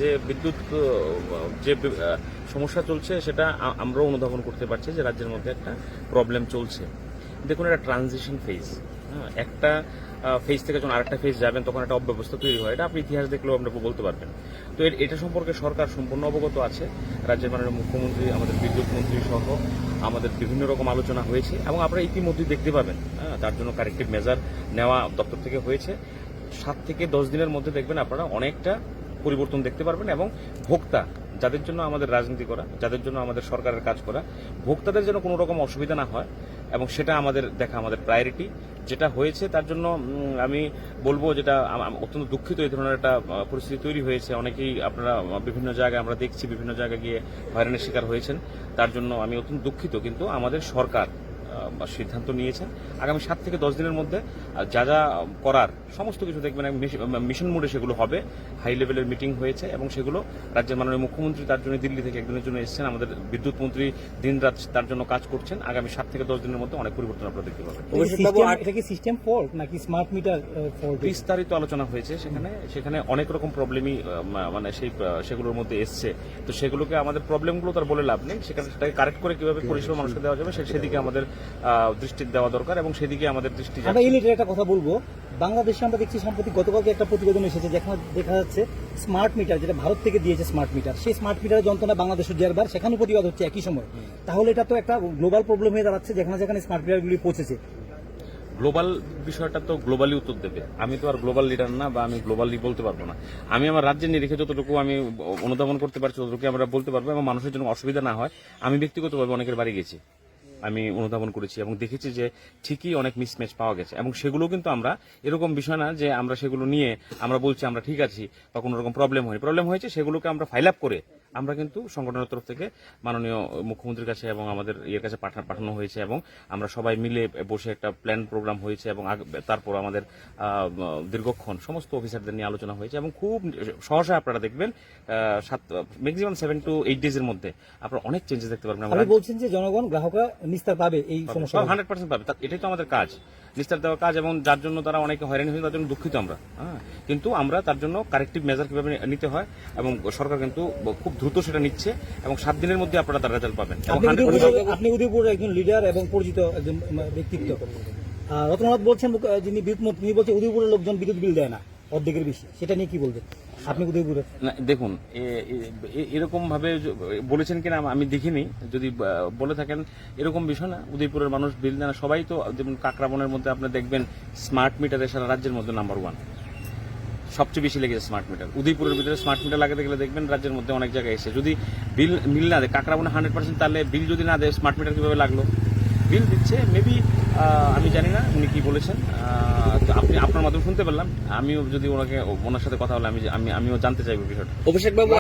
যে বিদ্যুৎ যে সমস্যা চলছে সেটা আমরাও অনুধাবন করতে পারছি যে রাজ্যের মধ্যে একটা প্রবলেম চলছে। দেখুন, এটা ট্রানজিশন ফেজ। একটা ফেজ থেকে যখন আরেকটা ফেজ যাবেন তখন একটা অব্যবস্থা তৈরি হয়, এটা আপনি ইতিহাস দেখলেও আপনাকে বলতে পারবেন। তো এটা সম্পর্কে সরকার সম্পূর্ণ অবগত আছে। রাজ্যের মাননীয় মুখ্যমন্ত্রী, আমাদের বিদ্যুৎ মন্ত্রী সহ আমাদের বিভিন্ন রকম আলোচনা হয়েছে এবং আপনারা ইতিমধ্যেই দেখতে পাবেন তার জন্য কারেক্টিভ মেজার নেওয়া দপ্তর থেকে হয়েছে। 7 থেকে 10 দিনের মধ্যে দেখবেন আপনারা অনেকটা পরিবর্তন দেখতে পারবেন এবং ভোক্তা, যাদের জন্য আমাদের রাজনীতি করা, যাদের জন্য আমাদের সরকারের কাজ করা, ভোক্তাদের যেন কোনো রকম অসুবিধা না হয় এবং সেটা আমাদের দেখা, আমাদের প্রায়োরিটি। যেটা হয়েছে তার জন্য আমি বলবো, যেটা অত্যন্ত দুঃখিত, এই ধরনের একটা পরিস্থিতি তৈরি হয়েছে। অনেকেই আপনারা বিভিন্ন জায়গায় আমরা দেখছি, বিভিন্ন জায়গায় গিয়ে হয়রানির শিকার হয়েছেন, তার জন্য আমি অত্যন্ত দুঃখিত। কিন্তু আমাদের সরকার সিদ্ধান্ত নিয়েছেন আগামী 7 থেকে 10 দিনের মধ্যে যা যা করার সমস্ত কিছু দেখবেন মিশন মোডে সেগুলো হবে। হাই লেভেলের মিটিং হয়েছে এবং সেগুলো রাজ্যের মাননীয় মুখ্যমন্ত্রী তার জন্য দিল্লি থেকে একদিনের জন্য এসেছেন। আমাদের বিদ্যুৎ মন্ত্রী দিনরাত তার জন্য কাজ করছেন। আগামী 7 থেকে 10 দিনের মধ্যে অনেক পরিবর্তন আপনারা দেখতে পাবেন। এটা কি সিস্টেম ফল্ট নাকি স্মার্ট মিটার ফল্ট? বিস্তারিত আলোচনা হয়েছে সেখানে অনেক রকম প্রবলেমই মানে সেগুলোর মধ্যে এসছে। তো সেগুলোকে আমাদের প্রবলেমগুলো তার বলে লাভ নেই, সেটাকে কারেক্ট করে কিভাবে পরিষেবা মানুষকে দেওয়া যাবে সেদিকে আমাদের দৃষ্টি দেওয়া দরকার এবং সেদিকে আমাদের দৃষ্টি। আমরা ইলিটের একটা কথা বলবো, বাংলাদেশে আমরা দেখছি সম্প্রতি গতকালকে একটা প্রতিবেদন এসেছে যেখানে দেখা যাচ্ছে স্মার্ট মিটার, যেটা ভারত থেকে দিয়েছে স্মার্ট মিটার, সেই স্মার্ট মিটারের যন্ত্রণা বাংলাদেশের জেরবার, সেখানে প্রতিবাদ হচ্ছে একই সময়। তাহলে এটা তো একটা গ্লোবাল প্রবলেম হয়ে দাঁড়াচ্ছে, যেখানে যেখানে স্মার্ট মিটারগুলি পৌঁছেছে। গ্লোবাল বিষয়টা তো গ্লোবালি উত্তর দেবে, আমি তো আর গ্লোবাল লিডার না বা আমি গ্লোবালি বলতে পারবো না। আমি আমার রাজ্যের নিরিখে যতটুকু আমি অনুধাবন করতে পারছি ততটুকু আমরা বলতে পারবো এবং মানুষের জন্য অসুবিধা না হয়। আমি ব্যক্তিগতভাবে অনেকের বাড়ি গেছি, আমি অনুধাবন করেছি এবং দেখেছি যে ঠিকই অনেক মিসম্যাচ পাওয়া গেছে এবং সেগুলো কিন্তু আমরা এরকম বিষয় না যে আমরা সেগুলো নিয়ে আমরা বলছি আমরা ঠিক আছি বা কোনো রকম প্রবলেম হয়েছে, সেগুলোকে আমরা ফাইল আপ করে আমরা কিন্তু সংগঠনের তরফ থেকে মাননীয় মুখ্যমন্ত্রীর কাছে এবং আমাদের কাছে পাঠানো হয়েছে এবং আমরা সবাই মিলে বসে একটা প্ল্যান প্রোগ্রাম হয়েছে এবং তারপর আমাদের দীর্ঘক্ষণ সমস্ত অফিসারদের নিয়ে আলোচনা হয়েছে এবং খুব সহসা আপনারা দেখবেন ম্যাক্সিমাম 7 to 8 ডেজের মধ্যে আপনারা অনেক চেঞ্জেস দেখতে পারবেন। আপনি বলছেন যে জনগণ, গ্রাহকরা নিস্তার পাবে এই সমস্যা? 100% পাবে, এটাই তো আমাদের কাজ, নিস্তার দেওয়ার কাজ, এবং যার জন্য তারা অনেকে হয়রানি হয়েছে তার জন্য দুঃখিত আমরা। কিন্তু আমরা তার জন্য কারেক্টিভ মেজার কিভাবে নিতে হয় এবং সরকার কিন্তু খুব দ্রুত সেটা নিচ্ছে এবং 7 দিনের মধ্যে আপনারা তার রেজাল্ট পাবেন। আপনি উদয়পুরের একজন লিডার এবং পরিচিত একজন ব্যক্তিত্ব। রতননাথ বলছেন, যিনি বিদ্যুৎ মন্ত্রী, তিনি বলছেন উদয়পুরের লোকজন বিদ্যুৎ বিল দেয় না, অর্ধেকের বেশি। সেটা নিয়ে কি বলবেন আপনি উদয়পুরে? দেখুন, এরকম ভাবে বলেছেন কিনা আমি দেখিনি, যদি বলে থাকেন এরকম বিষয় না। উদয়পুরের মানুষ বিল দেয় না, সবাই তো, যেমন কাকরাবনের মধ্যে আপনি দেখবেন স্মার্ট মিটারে সারা রাজ্যের মধ্যে নাম্বার 1 সবচেয়ে বেশি লেগেছে স্মার্ট মিটার। উদয়পুরের ভিতরে স্মার্ট মিটার লাগাতে গেলে দেখবেন রাজ্যের মধ্যে অনেক জায়গায় এসে যদি বিল না দেয়, কাকরাবনে 100%, তাহলে বিল যদি না দেয় স্মার্ট মিটার কিভাবে লাগলো? বিল দিচ্ছে মেবি, আমি জানি না উনি কি বলেছেন, আপনি আপনার মাধ্যমে শুনতে পারলাম। আমিও যদি ওনার সাথে কথা বলে আমিও জানতে চাইবো বিষয়টা। অভিষেক বাবু